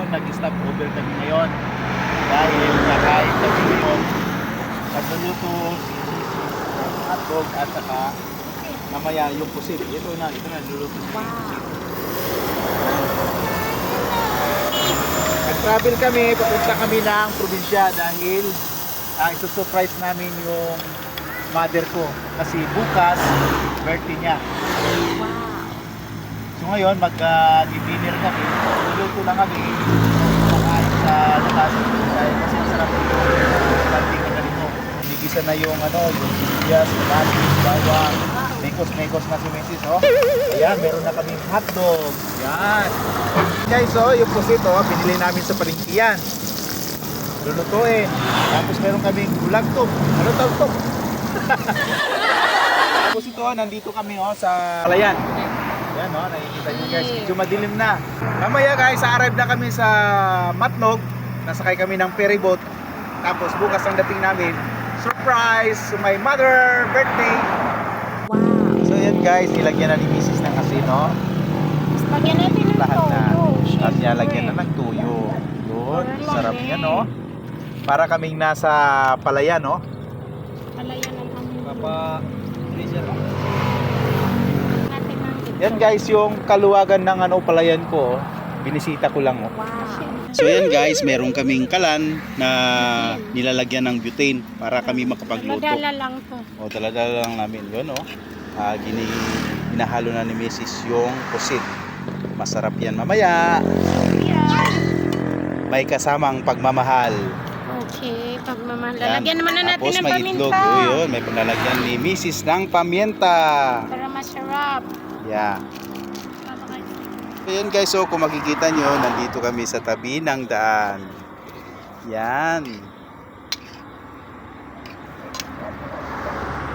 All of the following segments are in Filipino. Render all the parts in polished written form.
nag-stop over kami ngayon. Dahil kakain kami ngayon. Nagluluto hotdog at saka mamaya yung pusit. Ito na, niluluto na yung pusit. Nag-travel kami, papunta kami ng probinsya dahil isusurprise namin yung mother ko. Kasi bukas, birthday niya. So ngayon, mag-dinner kami. Luluto lang kami. Makain sa labas. Kasi masarap yung planting na ganito. Nigisa na yung yung sibuyas, kamatis, bawang. Mekos na si Mrs. Oh. Ayan, meron na kaming hotdog. Yan. Guys, yung pusit, binili namin sa palengke. Lulutuin. Tapos meron kaming bulagtog. Ano tawag? Tapos ito, nandito kami sa Palayan. Yan, nakikita nyo guys. Medyo madilim na. Mamaya guys, arrive na kami sa Matnog. Nasakay kami ng ferry boat. Tapos bukas ang dating namin. Surprise! To my mother birthday! Wow! So yan guys, nilagyan na ni Mrs. ng kasino. Lagyan natin ng Lahat na. toyo. At nilagyan na ng tuyo. Yun, sarap yan Para kaming nasa Palayan Palayan ng aming Papa-freezer natin ng Yan guys, yung kaluwagan ng Palayan ko. Binisita ko lang Wow! So yan guys, meron kaming kalan na nilalagyan ng butane para kami makapagluto. Madala lang to. Dala-dala lang namin yun Ginahalo na ni Mrs. yung pusit. Masarap yan mamaya. Yeah. May kasamang pagmamahal. Okay, pagmamahal. Yan. Lalagyan naman na natin Tapos ng may paminta. itlog. Yun, may panlalagyan ni Mrs. ng pamienta. Para masarap. Yeah. So yan guys, kung makikita nyo, nandito kami sa tabi ng daan. Yan.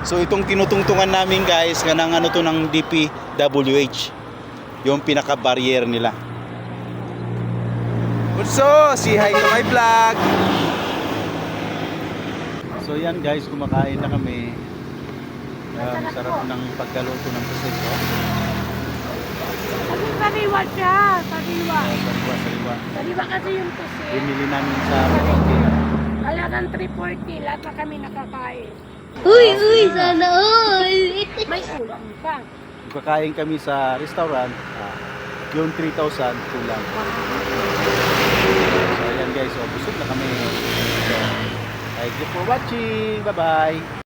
So itong tinutungtungan namin guys, kanang to ng DPWH. Yung pinaka-barrier nila. So, say hi to my vlog. So yan guys, kumakain na kami. Ang sarap ng pagkaluto ng pusit. Kasi sariwa siya. Sariwa. Sariwa. Sariwa kasi yung pusit. Binili namin sa palengke. Halagang 340. Lahat na kami nakakain. Uy, sana all! May ulam pa. Kakain kami sa restaurant. Yung 3,000 kulang. So ayan guys, busog na kami. So, thank you for watching. Bye-bye.